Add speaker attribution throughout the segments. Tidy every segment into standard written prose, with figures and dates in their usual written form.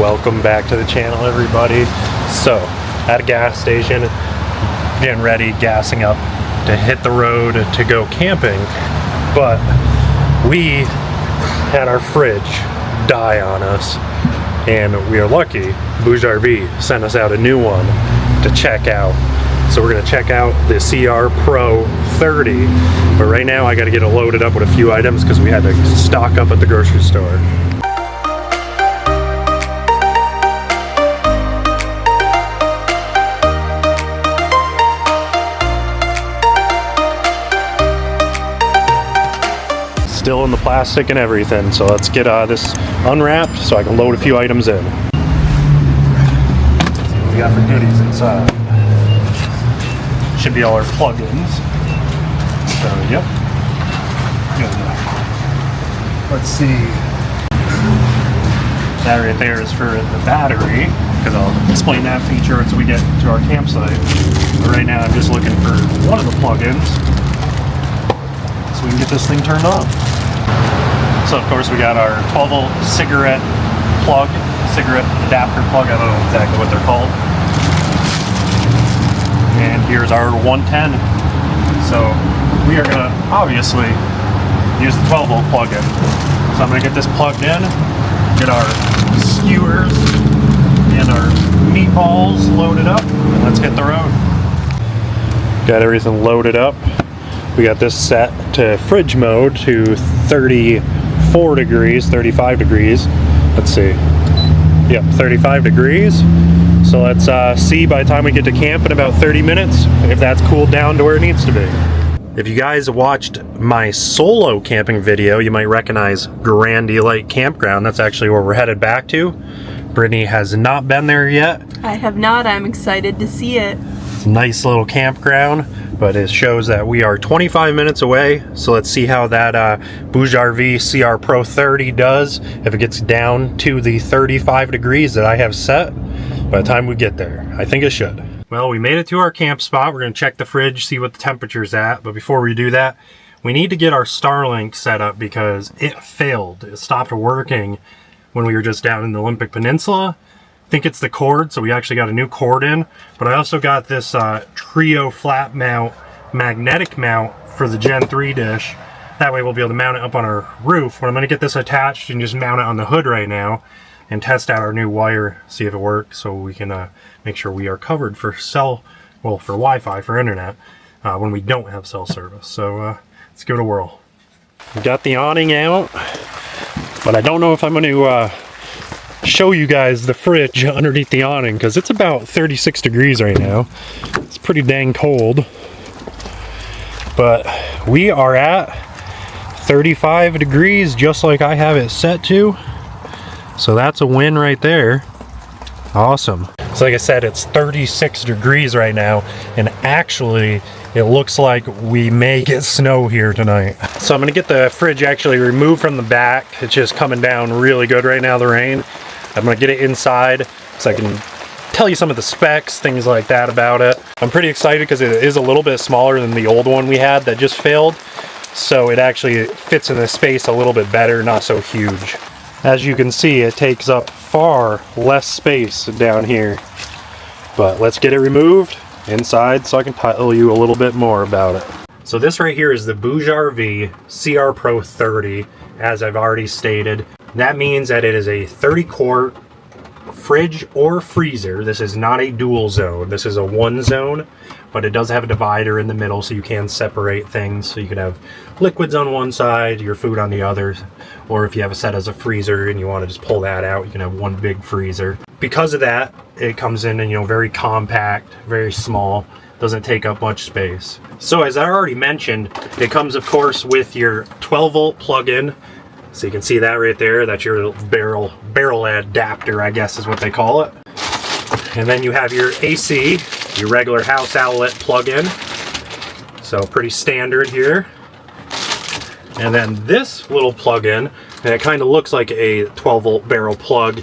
Speaker 1: Welcome back to the channel, everybody. So, at a gas station, getting ready, gassing up to hit the road to go camping, but we had our fridge die on us, and we are lucky BougeRV sent us out a new one to check out. So we're going to check out the CRPro30, but right now I got to get it loaded up with a few items because we had to stock up at the grocery store. Still in the plastic and everything, so let's get this unwrapped so I can load a few items in. What we got for goodies inside? Should be all our plugins. So, yep. Good. Let's see. That right there is for the battery, because I'll explain that feature once we get to our campsite. But right now I'm just looking for one of the plugins so we can get this thing turned on. So of course we got our 12-volt cigarette adapter plug. I don't know exactly what they're called. And here's our 110. So we are gonna obviously use the 12-volt plug-in. So I'm gonna get this plugged in, get our skewers and our meatballs loaded up, and let's hit the road. Got everything loaded up. We got this set to fridge mode to 34 degrees, 35 degrees. Let's see. Yep, 35 degrees. So let's see by the time we get to camp in about 30 minutes if that's cooled down to where it needs to be. If you guys watched my solo camping video, you might recognize Grandy Lake Campground. That's actually where we're headed back to. Brittany has not been there yet.
Speaker 2: I have not. I'm excited to see it.
Speaker 1: It's a nice little campground, but it shows that we are 25 minutes away. So let's see how that BougeRV CRPro30 does if it gets down to the 35 degrees that I have set by the time we get there. I think it should. Well, we made it to our camp spot. We're going to check the fridge, see what the temperature's at. But before we do that, we need to get our starlink set up because it failed. It stopped working when we were just down in the Olympic Peninsula. I think it's the cord, so we actually got a new cord in. But I also got this Trio flat mount, magnetic mount for the Gen 3 dish. That way we'll be able to mount it up on our roof. But I'm going to get this attached and just mount it on the hood right now and test out our new wire, see if it works, so we can make sure we are covered for for Wi-Fi, for internet, when we don't have cell service. So let's give it a whirl. We got the awning out, but I don't know if I'm going to show you guys the fridge underneath the awning because it's about 36 degrees right now. It's pretty dang cold, but we are at 35 degrees just like I have it set to. So that's a win right there. Awesome. So like I said, it's 36 degrees right now, and actually it looks like we may get snow here tonight. So I'm gonna get the fridge actually removed from the back. It's just coming down really good right now, the rain. I'm gonna get it inside so I can tell you some of the specs, things like that about it. I'm pretty excited because it is a little bit smaller than the old one we had that just failed. So it actually fits in the space a little bit better, not so huge. As you can see, it takes up far less space down here. But let's get it removed inside so I can tell you a little bit more about it. So this right here is the BougeRV CRPro30, as I've already stated. That means that it is a 30-quart fridge or freezer. This is not a dual zone. This is a one zone, but it does have a divider in the middle so you can separate things. So you can have liquids on one side, your food on the other, or if you have a set as a freezer and you want to just pull that out, you can have one big freezer. Because of that, it comes in and very compact, very small, doesn't take up much space. So as I already mentioned, it comes of course with your 12-volt plug-in. So you can see that right there. That's your barrel adapter, I guess is what they call it. And then you have your AC, your regular house outlet plug-in. So pretty standard here. And then this little plug-in, and it kind of looks like a 12-volt barrel plug,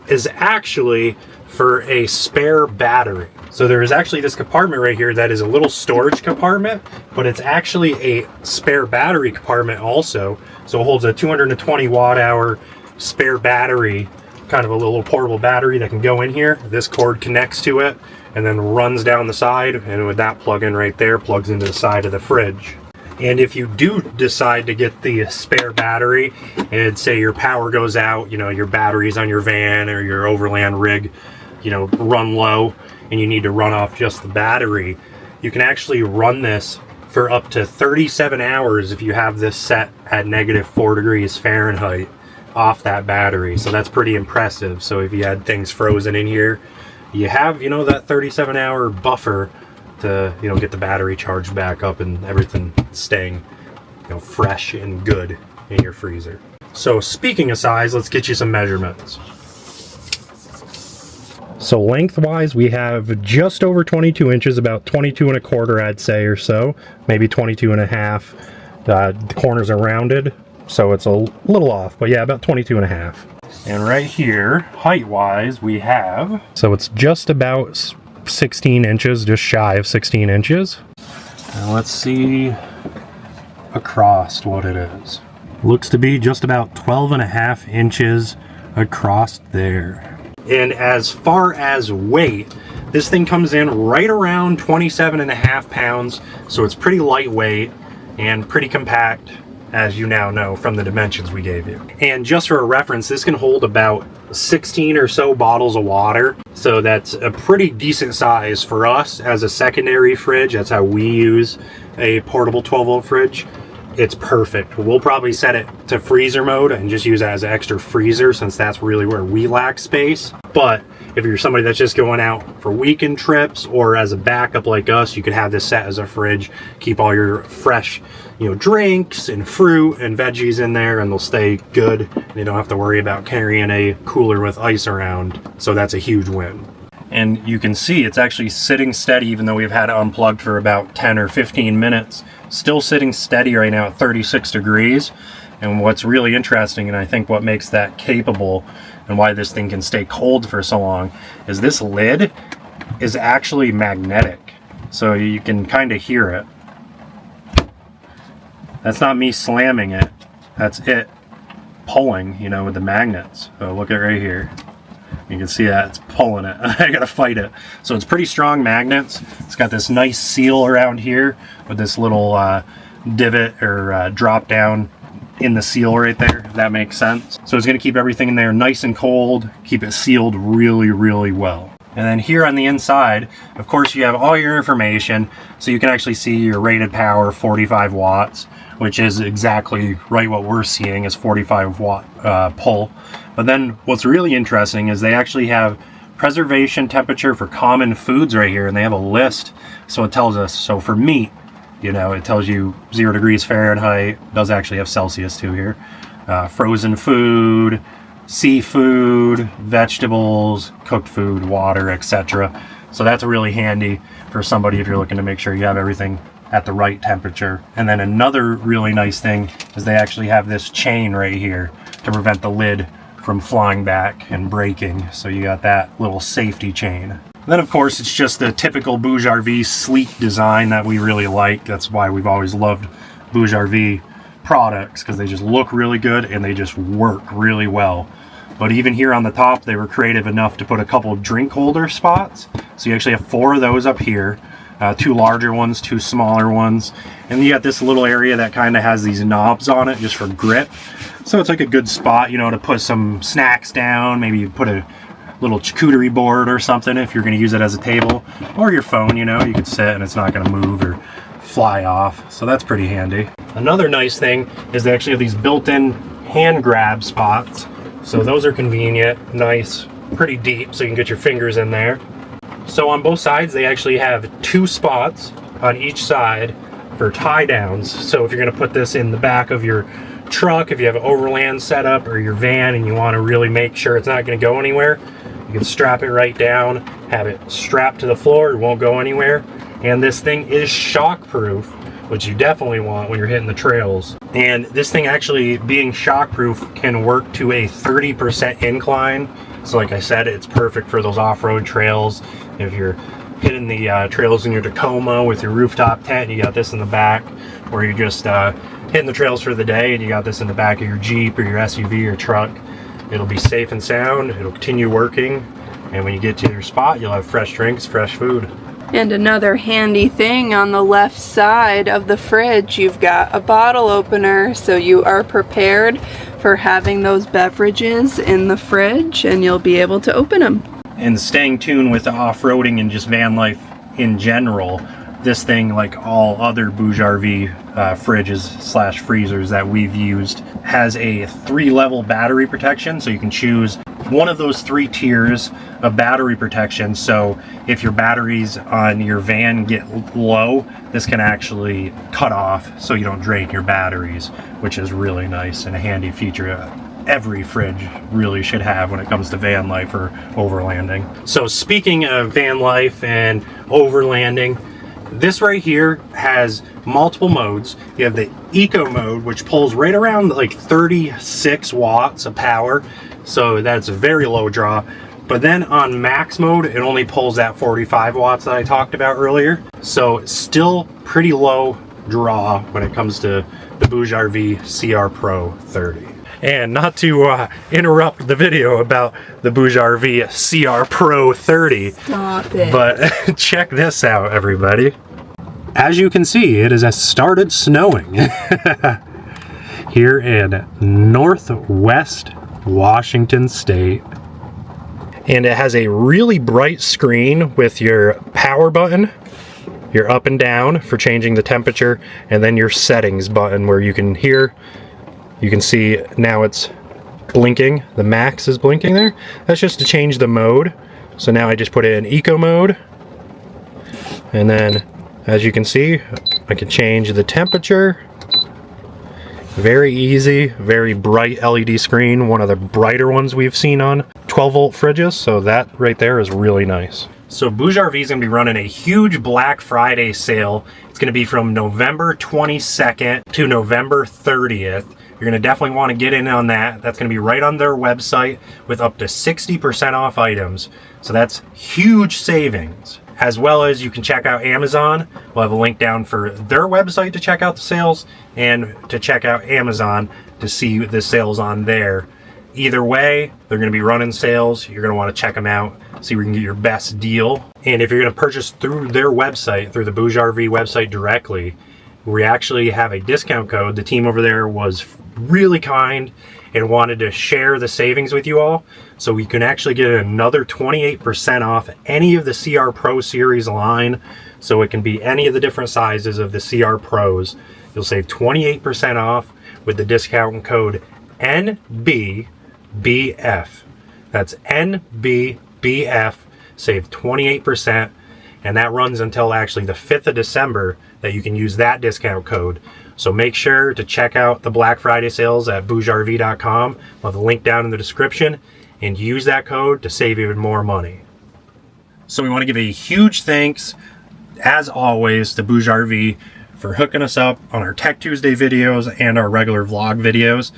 Speaker 1: is actually for a spare battery. So there is actually this compartment right here that is a little storage compartment, but it's actually a spare battery compartment also. So it holds a 220 watt hour spare battery kind of a little portable battery that can go in here. This cord connects to it and then runs down the side, and with that plug-in right there, plugs into the side of the fridge. And if you do decide to get the spare battery, and say your power goes out, you know, your batteries on your van or your overland rig, you know, run low, and you need to run off just the battery, you can actually run this for up to 37 hours if you have this set at -4 degrees Fahrenheit off that battery. So that's pretty impressive. So if you had things frozen in here, you have, you know, that 37-hour buffer to, you know, get the battery charged back up and everything staying, you know, fresh and good in your freezer. So speaking of size, let's get you some measurements. So lengthwise, we have just over 22 inches, about 22 1/4, I'd say, or so, maybe 22 1/2. The corners are rounded, so it's a little off, but yeah, about 22 1/2. And right here, height-wise, we have, so it's just about 16 inches, just shy of 16 inches. Now let's see across what it is. Looks to be just about 12 1/2 inches across there. And as far as weight, this thing comes in right around 27 1/2 pounds, so it's pretty lightweight and pretty compact, as you now know from the dimensions we gave you. And just for a reference, this can hold about 16 or so bottles of water, so that's a pretty decent size for us as a secondary fridge. That's how we use a portable 12-volt fridge. It's perfect. We'll probably set it to freezer mode and just use it as an extra freezer, since that's really where we lack space. But if you're somebody that's just going out for weekend trips or as a backup like us, you could have this set as a fridge, keep all your fresh, you know, drinks and fruit and veggies in there, and they'll stay good. You don't have to worry about carrying a cooler with ice around. So that's a huge win. And you can see it's actually sitting steady, even though we've had it unplugged for about 10 or 15 minutes. Still sitting steady right now at 36 degrees. And what's really interesting, and I think what makes that capable and why this thing can stay cold for so long, is this lid is actually magnetic. So you can kind of hear it. That's not me slamming it. That's it pulling, you know, with the magnets. So look at right here. You can see that it's pulling it. I gotta fight it. So it's pretty strong magnets. It's got this nice seal around here with this little divot or drop down in the seal right there, if that makes sense. So it's gonna keep everything in there nice and cold, keep it sealed really, really well. And then here on the inside, of course, you have all your information. So you can actually see your rated power, 45 watts, which is exactly right what we're seeing is 45 watt pull. But then what's really interesting is they actually have preservation temperature for common foods right here, and they have a list. So it tells us, so for meat, you know, it tells you 0 degrees Fahrenheit, does actually have Celsius too here. Frozen food, seafood, vegetables, cooked food, water, etc. So that's really handy for somebody if you're looking to make sure you have everything at the right temperature. And then another really nice thing is they actually have this chain right here to prevent the lid from flying back and breaking. So you got that little safety chain. And then of course it's just the typical BougeRV sleek design that we really like. That's why we've always loved BougeRV products, because they just look really good and they just work really well. But even here on the top, they were creative enough to put a couple of drink holder spots. So you actually have 4 of those up here. 2 larger ones, 2 smaller ones. And you got this little area that kind of has these knobs on it just for grip. So it's like a good spot, you know, to put some snacks down. Maybe you put a little charcuterie board or something if you're going to use it as a table. Or your phone, you know, you could sit and it's not going to move or fly off. So that's pretty handy. Another nice thing is they actually have these built-in hand grab spots. So those are convenient, nice, pretty deep, so you can get your fingers in there. So on both sides, they actually have 2 spots on each side for tie downs. So if you're going to put this in the back of your truck, if you have an overland setup or your van and you want to really make sure it's not going to go anywhere, you can strap it right down, have it strapped to the floor, it won't go anywhere. And this thing is shock proof, which you definitely want when you're hitting the trails. And this thing actually being shock proof can work to a 30% incline. So like I said, it's perfect for those off-road trails. If you're hitting the trails in your Tacoma with your rooftop tent, you got this in the back, or you're just hitting the trails for the day and you got this in the back of your Jeep or your SUV or truck. It'll be safe and sound, it'll continue working, and when you get to your spot, you'll have fresh drinks, fresh food.
Speaker 2: And another handy thing on the left side of the fridge, you've got a bottle opener, so you are prepared for having those beverages in the fridge and you'll be able to open them.
Speaker 1: And staying tuned with the off-roading and just van life in general, this thing, like all other BougeRV fridges / freezers that we've used, has a 3-level battery protection, so you can choose one of those 3 tiers of battery protection. So if your batteries on your van get low, this can actually cut off so you don't drain your batteries, which is really nice and a handy feature every fridge really should have when it comes to van life or overlanding. So speaking of van life and overlanding, this right here has multiple modes. You have the eco mode, which pulls right around like 36 watts of power, so that's a very low draw. But then on max mode, it only pulls that 45 watts that I talked about earlier, so still pretty low draw when it comes to the BougeRV CRPro30. And not to interrupt the video about the BougeRV CRPro30,
Speaker 2: Stop it.
Speaker 1: but check this out, everybody. As you can see, it has started snowing here in Northwest Washington State. And it has a really bright screen with your power button, your up and down for changing the temperature, and then your settings button where you can hear. You can see now it's blinking. The max is blinking there. That's just to change the mode. So now I just put it in eco mode. And then, as you can see, I can change the temperature. Very easy, very bright LED screen. One of the brighter ones we've seen on 12-volt fridges. So that right there is really nice. So BougeRV is going to be running a huge Black Friday sale. It's going to be from November 22nd to November 30th. You're going to definitely want to get in on that. That's going to be right on their website with up to 60% off items. So that's huge savings. As well as you can check out Amazon. We'll have a link down for their website to check out the sales and to check out Amazon to see the sales on there. Either way, they're going to be running sales. You're going to want to check them out, see where you can get your best deal. And if you're going to purchase through their website, through the BougeRV website directly, we actually have a discount code. The team over there was really kind and wanted to share the savings with you all. So we can actually get another 28% off any of the CR Pro series line. So it can be any of the different sizes of the CR Pros. You'll save 28% off with the discount code NBBF. That's NBBF. Save 28%. And that runs until actually the 5th of December that you can use that discount code. So make sure to check out the Black Friday sales at BougeRV.com. I'll have the link down in the description, and use that code to save even more money. So we want to give a huge thanks, as always, to BougeRV for hooking us up on our Tech Tuesday videos and our regular vlog videos.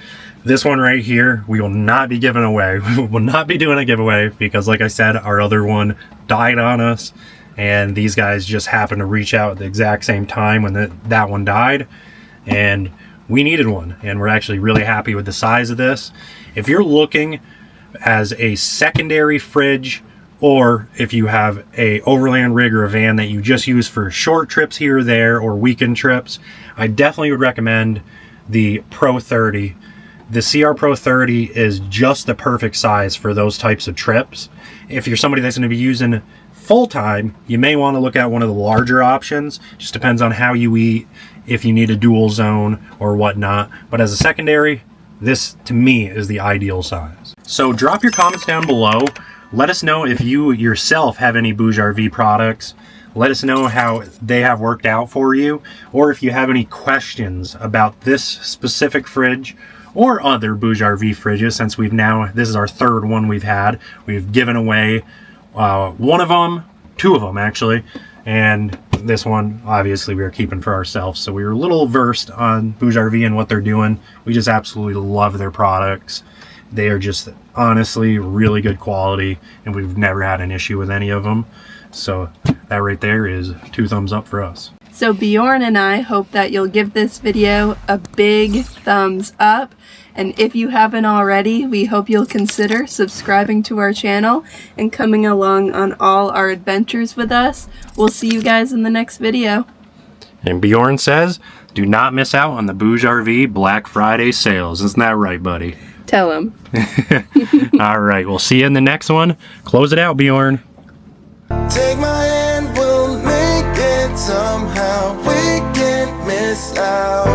Speaker 1: This one right here, we will not be giving away. We will not be doing a giveaway because, like I said, our other one died on us. And these guys just happened to reach out at the exact same time when that one died. And we needed one. And we're actually really happy with the size of this. If you're looking as a secondary fridge, or if you have a overland rig or a van that you just use for short trips here or there or weekend trips, I definitely would recommend the Pro 30. The CR Pro 30 is just the perfect size for those types of trips. If you're somebody that's going to be using full-time, you may want to look at one of the larger options. Just depends on how you eat, if you need a dual zone or whatnot. But as a secondary, this to me is the ideal size. So drop your comments down below. Let us know if you yourself have any BougeRV products. Let us know how they have worked out for you, or if you have any questions about this specific fridge or other BougeRV fridges, since this is our third one we've had. We've given away one of them, two of them actually, and this one obviously we are keeping for ourselves. So we were a little versed on BougeRV and what they're doing. We just absolutely love their products. They are just honestly really good quality, and we've never had an issue with any of them. So that right there is 2 thumbs up for us.
Speaker 2: So Bjorn and I hope that you'll give this video a big thumbs up. And if you haven't already, we hope you'll consider subscribing to our channel and coming along on all our adventures with us. We'll see you guys in the next video.
Speaker 1: And Bjorn says, do not miss out on the BougeRV Black Friday sales. Isn't that right, buddy?
Speaker 2: Tell him.
Speaker 1: All right, we'll see you in the next one. Close it out, Bjorn.
Speaker 3: Take my hand, we'll make it somehow. We can't miss out.